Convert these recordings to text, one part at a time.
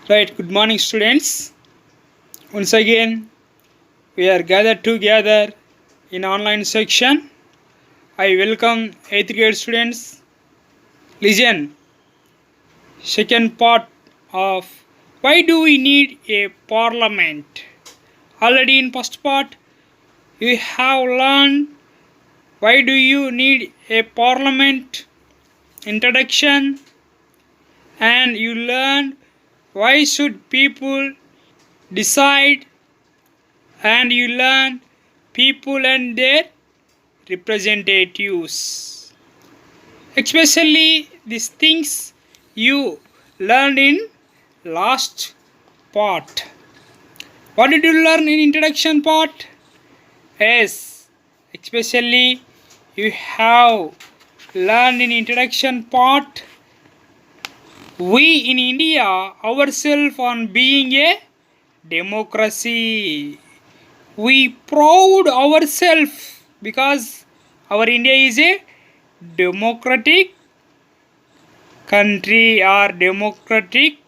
Right, good morning, students. Once again, we are gathered together in online section. I welcome 8th grade students. Listen, second part of why do we need a parliament? Already in first part, you have learned why do you need a parliament introduction, and you learned why should people decide, and you learn people and their representatives. Especially these things you learned in last part. What did you learn in introduction part? Yes, especially you have learned in introduction part. We in India ourselves on being a democracy. We proud ourselves because our India is a democratic country or democratic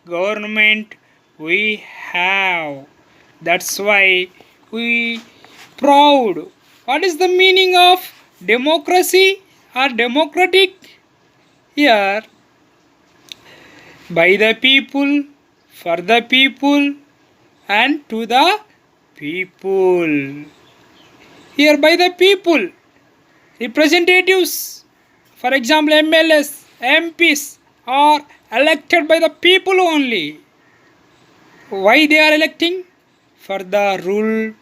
government we have. That's why we proud. What is the meaning of democracy or democratic? Here, by the people, for the people, and to the people. Here by the people, representatives, for example MLS, MPs are elected by the people only. Why they are electing? For the rule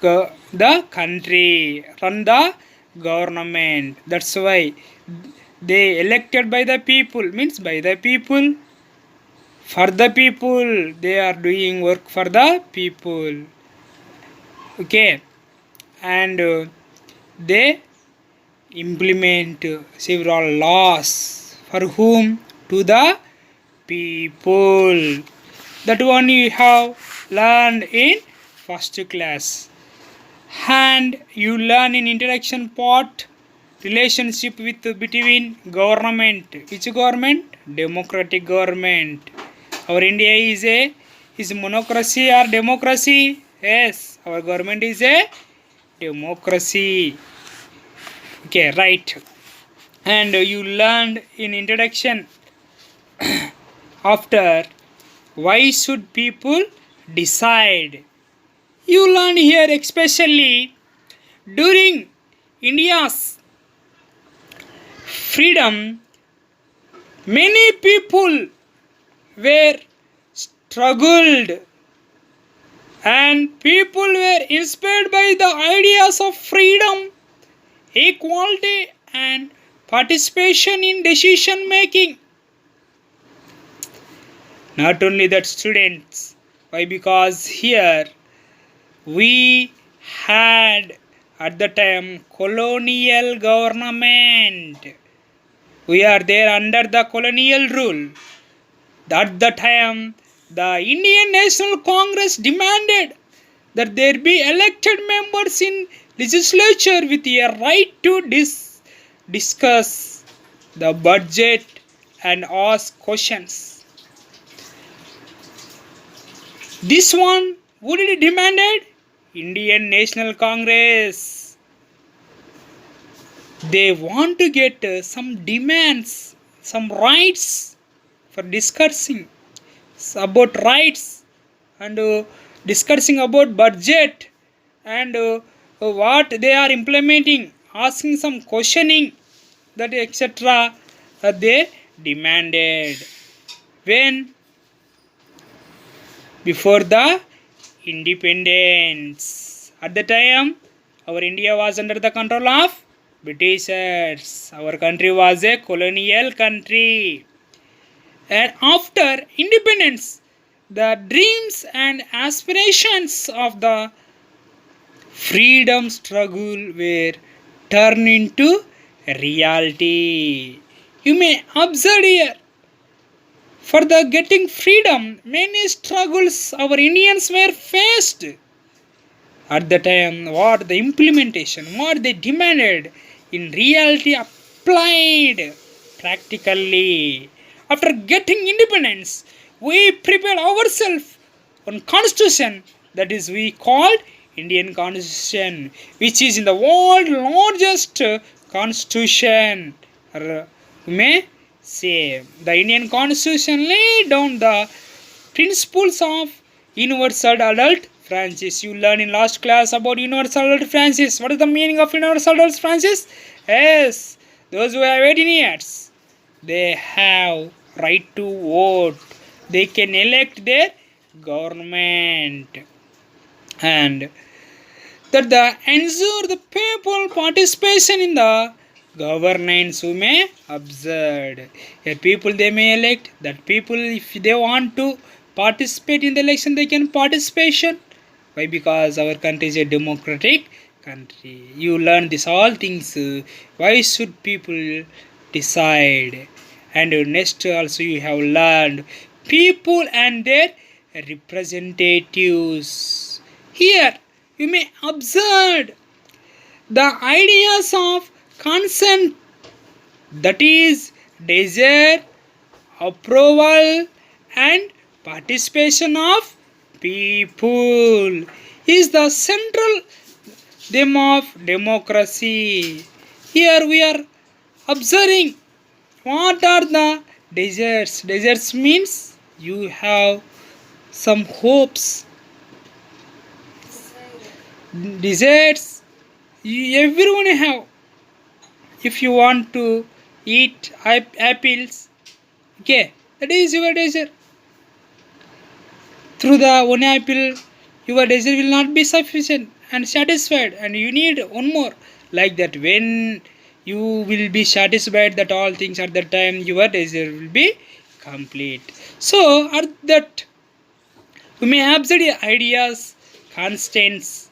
the country, run the government. That's why they elected by the people, means by the people, for the people. They are doing work for the people. Okay, and they implement several laws for whom? To the people. That one you have learned in first class. And you learn in introduction part relationship with between government. Which government? Democratic government. Our India is monocracy or democracy? Yes, our government is a democracy. Okay, right. And you learned in introduction after why should people decide. You learn here especially during India's freedom, many people were struggled and people were inspired by the ideas of freedom, equality and participation in decision making. Not only that, students, why? Because here we had at the time colonial government. We are there under the colonial rule. At the time the Indian National Congress demanded that there be elected members in legislature with a right to discuss the budget and ask questions. This one, who did it demanded? Indian National Congress. They want to get some demands, some rights for discussing about rights and discussing about budget and what they are implementing, asking some questioning, that etc. They demanded when before the independence. At the time our India was under the control of Britishers. Our country was a colonial country. And after independence, the dreams and aspirations of the freedom struggle were turned into reality. You may observe here, for the getting freedom, many struggles our Indians were faced. At the time, what the implementation, what they demanded, in reality applied practically. After getting independence, we prepared ourselves one constitution, that is we called Indian Constitution, which is in the world largest constitution. Or we may say the Indian Constitution laid down the principles of universal adult franchise. You learn in last class about universal adult franchise. What is the meaning of universal adult franchise? Yes, those who have 18 years, they have right to vote. They can elect their government, and that the ensure the people participation in the governance we may observe. Here people they may elect, that people if they want to participate in the election they can participation. Why? Because our country is a democratic country. You learn this all things. Why should people decide? And next also you have learned people and their representatives. Here you may observe the ideas of consent, that is desire, approval and participation of people is the central theme of democracy. Here we are observing what are the desires. Desires means you have some hopes. Desires everyone have. If you want to eat apples, okay, that is your desire. Through the one apple, your desire will not be sufficient and satisfied, and you need one more. Like that, when you will be satisfied that all things at that time, your desire will be complete. So, at that, we may observe the ideas, constants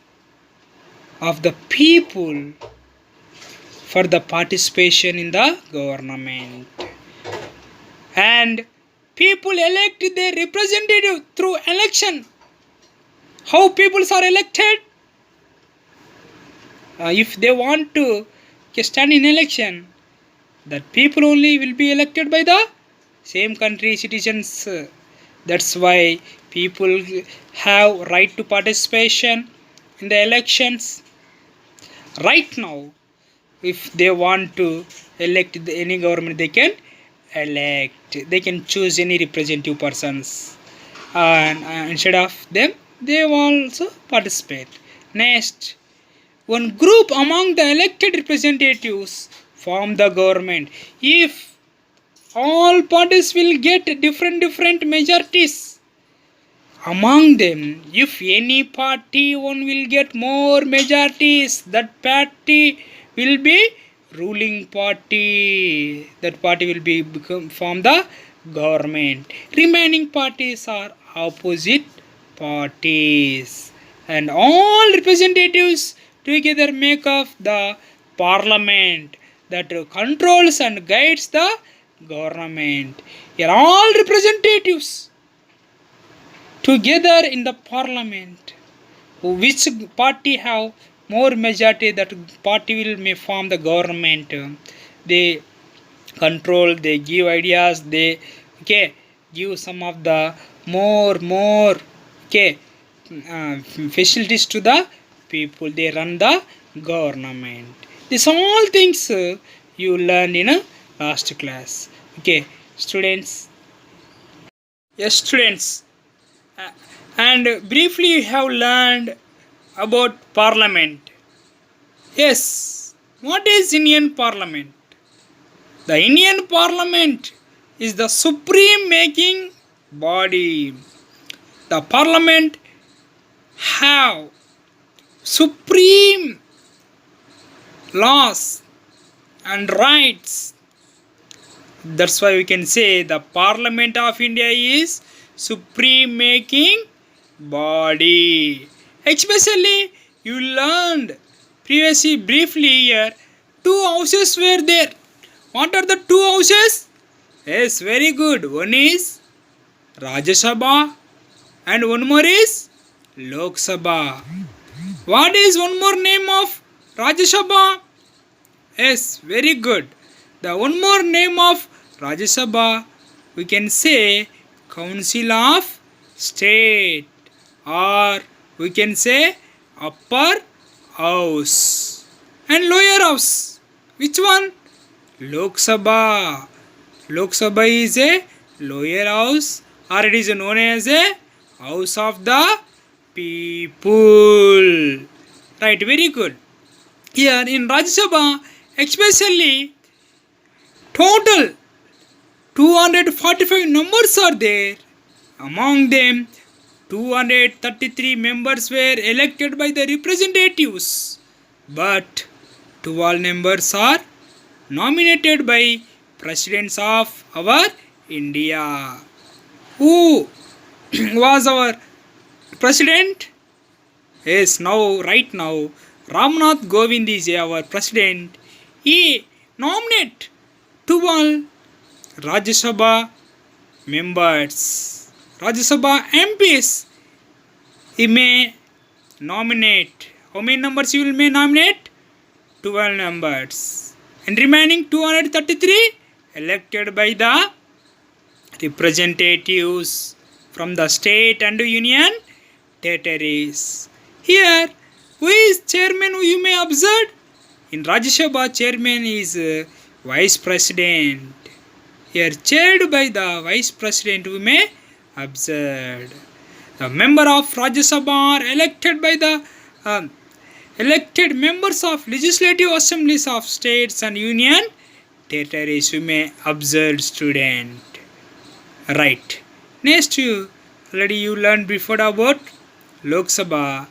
of the people for the participation in the government. And people elect their representative through election. How people are elected? If they want to stand in election, that people only will be elected by the same country citizens. That's why people have right to participation in the elections. Right now, if they want to elect any government, they can elect. They can choose any representative persons, and instead of them, they also participate. Next, one group among the elected representatives form the government. If all parties will get different majorities among them, if any party one will get more majorities, that party will be ruling party. That party will be form the government. Remaining parties are opposite parties, and all representatives together make up the parliament that controls and guides the government. Here all representatives together in the parliament. Which party have more majority, that party will may form the government. They control, they give ideas, they give some of the more facilities to the people. They run the government. These all things you learn in a last class. Students. Yes, students. And briefly you have learned about parliament. Yes, what is Indian Parliament? The Indian Parliament is the supreme making body. The Parliament have supreme laws and rights. That's why we can say the Parliament of India is supreme making body. Especially you learned previously briefly here, two houses were there. What are the two houses? Yes, very good. One is Rajya Sabha and one more is Lok Sabha. What is one more name of Rajya Sabha? Yes, very good. The one more name of Rajya Sabha we can say Council of State, or we can say upper house and lower house. Which one? Lok Sabha. Lok Sabha is a lower house, or it is known as a house of the people. Right, very good. Here in Rajya Sabha, especially total 245 members are there. Among them, 233 members were elected by the representatives, but 12 members are nominated by presidents of our India. Who was our president? Yes, right now, Ramnath Govind is our president. He nominate 12 Rajya Sabha members, Rajya Sabha MPs. He may nominate. How many numbers he will may nominate? 12 numbers. And remaining 233 elected by the representatives from the state and union territories. Here, who is chairman? You may observe. In Rajya Sabha, chairman is vice president. Here, chaired by the vice president, we may observe. The member of Rajya Sabha are elected by the elected members of legislative assemblies of states and union territories. We may observe, student. Right. Next, already you learned before about Lok Sabha.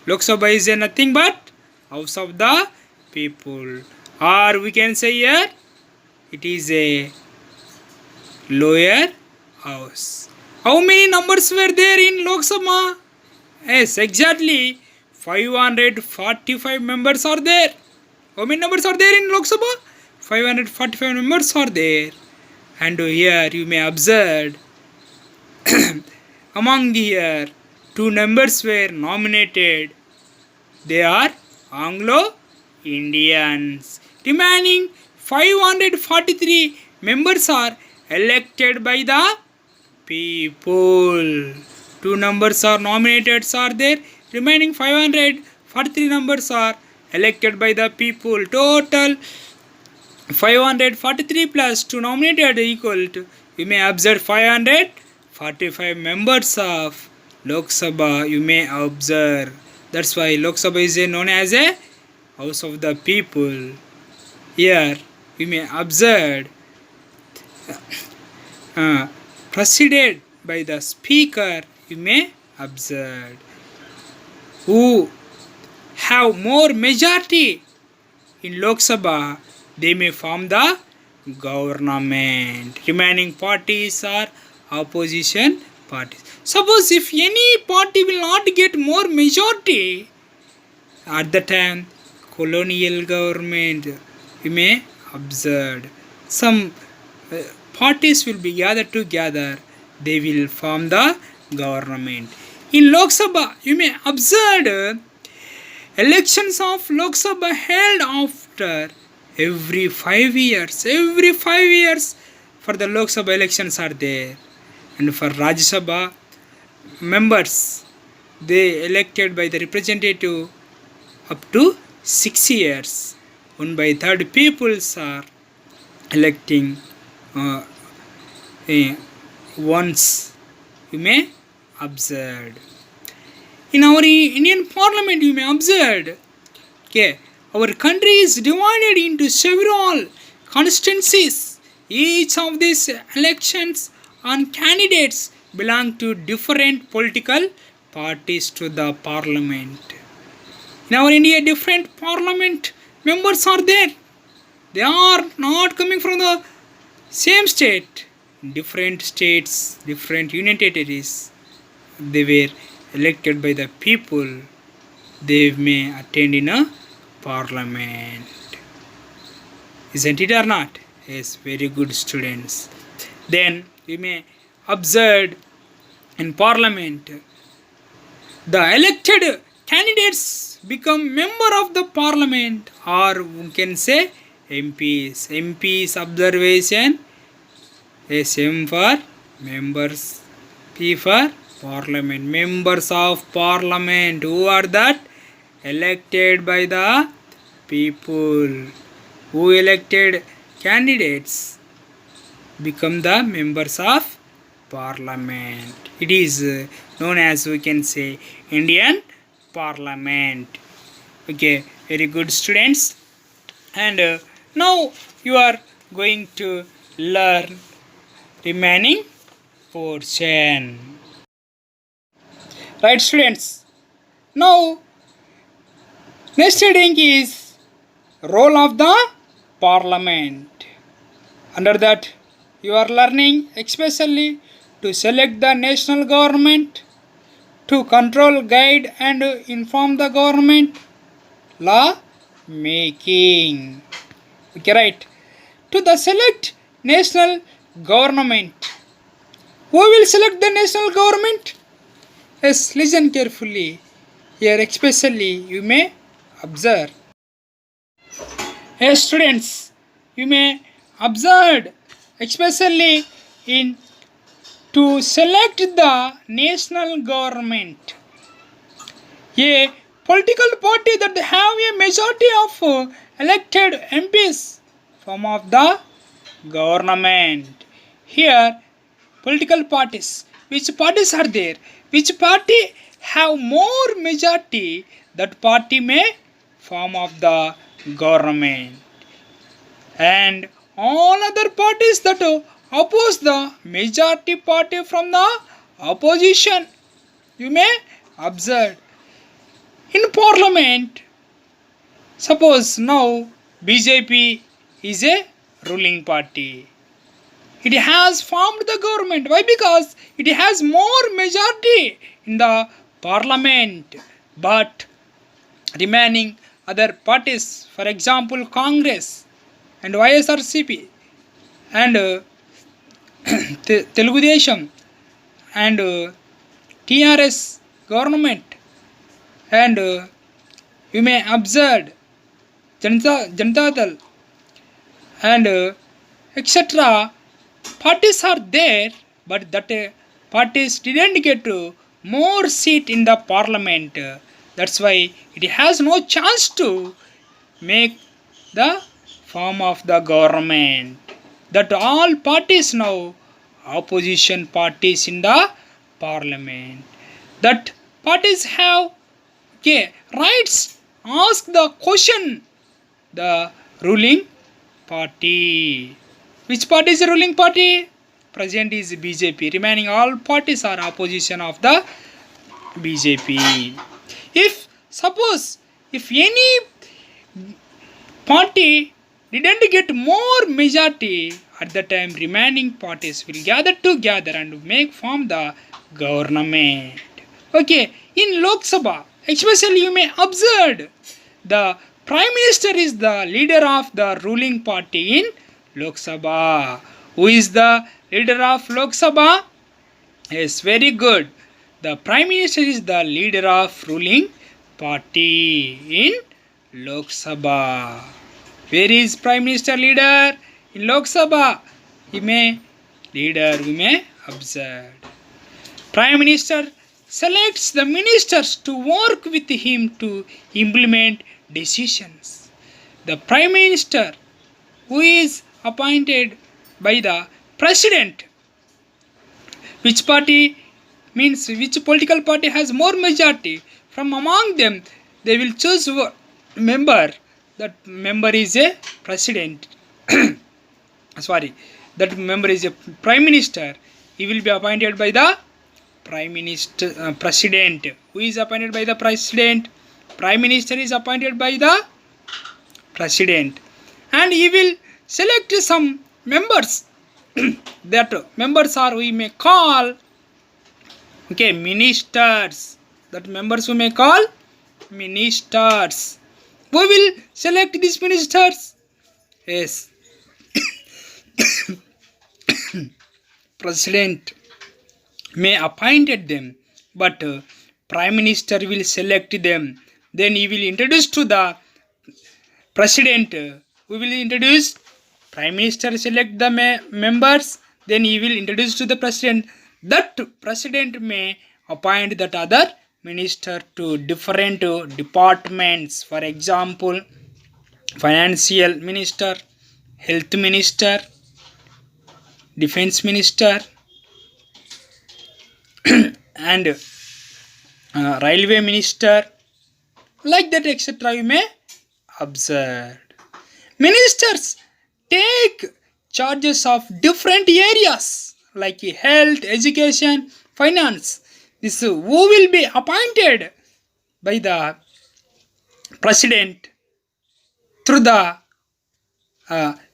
Lok Sabha is nothing but house of the people, or we can say here it is a lower house. How many numbers were there in Lok Sabha? Yes, exactly 545 members are there. How many numbers are there in Lok Sabha? 545 members are there. And here you may observe among the here 2 numbers were nominated. They are Anglo-Indians. Remaining 543 members are elected by the people. 2 numbers are nominated are there. Remaining 543 numbers are elected by the people. Total 543 plus 2 nominated equal to, you may observe 545 members of Lok Sabha. You may observe. That's why Lok Sabha is known as a house of the people. Here you may observe preceded by the speaker. You may observe who have more majority in Lok Sabha, they may form the government. Remaining parties are opposition parties. Suppose if any party will not get more majority, at the time colonial government, you may observe some parties will be gathered together, they will form the government. In Lok Sabha, you may observe elections of Lok Sabha held after every 5 years. Every 5 years for the Lok Sabha elections are there. And for Rajya Sabha members, they elected by the representative up to 6 years. 1/3 peoples are electing once. You may observe. In our Indian Parliament, you may observe, okay, our country is divided into several constituencies. Each of these elections and candidates belong to different political parties to the parliament. In our India, different parliament members are there. They are not coming from the same state. Different states, different union territories, they were elected by the people. They may attend in a parliament. Isn't it or not? Yes, very good, students. Then you may observe in parliament, the elected candidates become member of the parliament, or we can say MPs. MPs observation, yes, M for Members. P for Parliament. Members of Parliament. Who are that? Elected by the people. Who elected candidates become the members of Parliament. It is known as, we can say, Indian Parliament. Okay, very good, students. And now you are going to learn remaining portion. Right, students? Now next heading is role of the Parliament. Under that you are learning especially to select the national government, to control, guide and inform the government, law making. Okay, right. To the select national government. Who will select the national government? Yes, listen carefully. Here especially you may observe. Yes, students, you may observe especially in to select the national government. A political party that have a majority of elected MPs form of the government. Here political parties. Which parties are there? Which party have more majority, that party may form of the government. And all other parties that oppose the majority party from the opposition. You may observe. In Parliament, suppose now BJP is a ruling party. It has formed the government. Why? Because it has more majority in the Parliament. But remaining other parties, for example Congress and YSRCP and Telugu Desam and TRS government, and you may observe Janata Dal and etc. parties are there, but that parties didn't get more seat in the Parliament. That's why it has no chance to make the form of the government. That all parties now opposition parties in the Parliament. That parties have rights ask the question the ruling party. Which party is the ruling party? Present is BJP. Remaining all parties are opposition of the BJP. If suppose if any party didn't get more majority, at the time remaining parties will gather together and make form the government. Okay, in Lok Sabha, especially you may observe the Prime Minister is the leader of the ruling party in Lok Sabha. Who is the leader of Lok Sabha? Yes, very good. The Prime Minister is the leader of ruling party in Lok Sabha. Where is Prime Minister leader? In Lok Sabha. We may observe. Prime Minister selects the ministers to work with him to implement decisions. The Prime Minister, who is appointed by the President, which party means which political party has more majority, from among them they will choose member. That member is a President. Sorry, that member is a Prime Minister. He will be appointed by the Prime Minister, President. Who is appointed by the President? Prime Minister is appointed by the President, and he will select some members. That members are we may call ministers. That members we may call ministers. Who will select these ministers? Yes. President may appointed them, but Prime Minister will select them. Then he will introduce to the President. We will introduce Prime Minister select the members. then he will introduce to the president. That president may appoint that other minister to different departments. For example, financial minister, health minister, defense minister, and railway minister, like that, etc. You may observe. Ministers take charges of different areas like health, education, finance. This who will be appointed by the president through the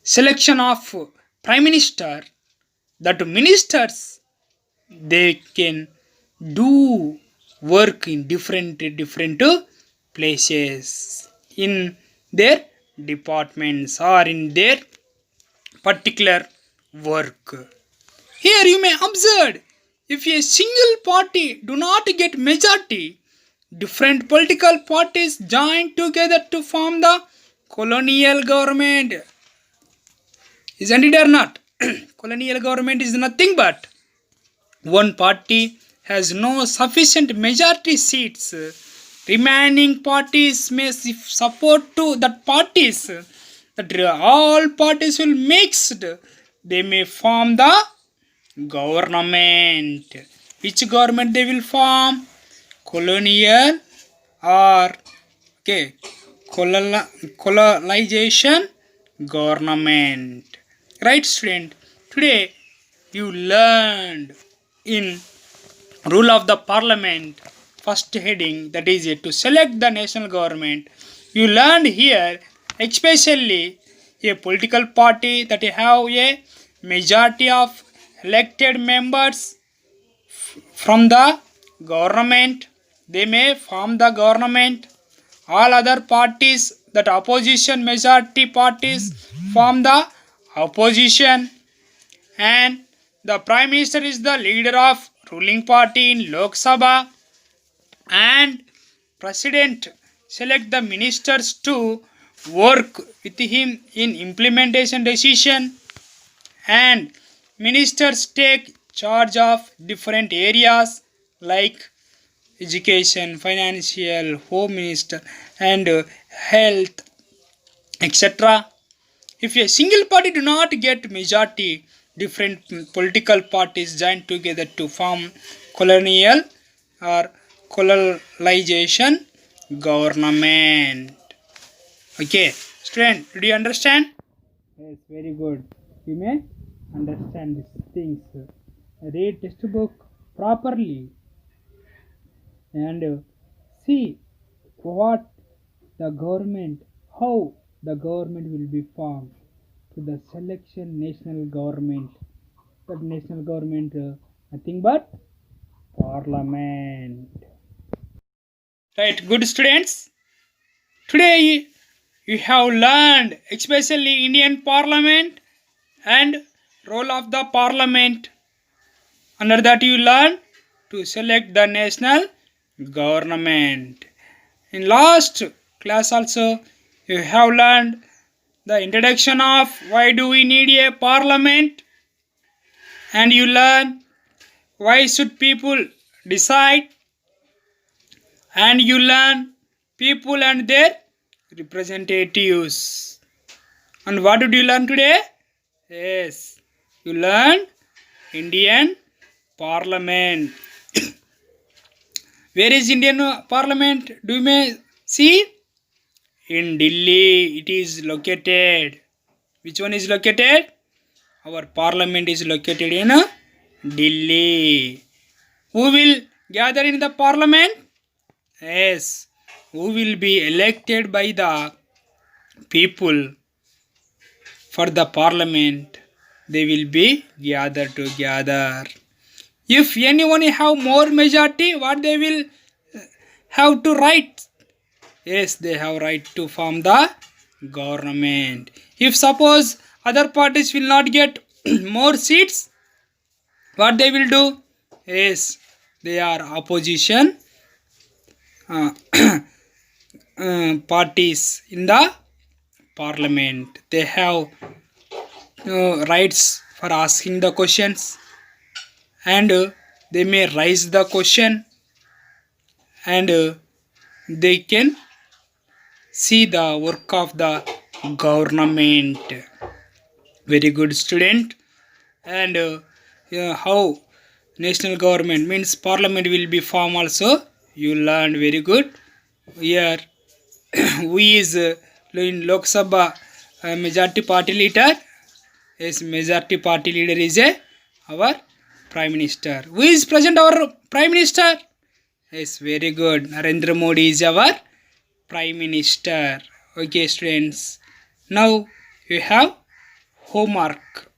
selection of prime minister. That ministers, they can do work in different places in their departments or in their particular work. Here you may observe, if a single party do not get majority, different political parties join together to form the colonial government. Isn't it or not? Colonial government is nothing but one party has no sufficient majority seats. Remaining parties may support to that parties. That all parties will mixed. They may form the government. Which government they will form? Colonial or colonization government. Right, student? Today you learned in rule of the parliament first heading, that is to select the national government. You learned here especially a political party that have a majority of elected members from the government. They may form the government. All other parties, that opposition majority parties, form the opposition, and the prime minister is the leader of ruling party in Lok Sabha, and president select the ministers to work with him in implementation decision, and ministers take charge of different areas like education, financial, home minister, and health, etc. If a single party do not get majority, different political parties join together to form colonial or colonization government. Okay, student, did you understand? Yes, very good. You may understand these things. Read textbook properly and see what the government, how the government will be formed to the selection national government. But national government, nothing but parliament. Right, good students. Today you have learned especially Indian parliament and role of the parliament. Under that you learn to select the national government. In last class also you have learned the introduction of why do we need a parliament, and you learn why should people decide, and you learn people and their representatives. And what did you learn today? Yes, you learned Indian parliament. Where is Indian parliament? Do you may see? In Delhi it is located. Which one is located? Our parliament is located in Delhi. Who will gather in the parliament? Yes, who will be elected by the people for the parliament. They will be gathered together. If anyone have more majority, what they will have to write? Yes, they have right to form the government. If suppose other parties will not get more seats, what they will do? Yes, they are opposition parties in the parliament. They have rights for asking the questions, and they may raise the question, and they can see the work of the government. Very good, student. And how national government means parliament will be formed also, you learned. Very good. Here who is in Lok Sabha majority party leader? Yes, majority party leader is our prime minister. Who is present our prime minister? Yes, very good. Narendra Modi is our prime minister. Okay, students. Now you have homework.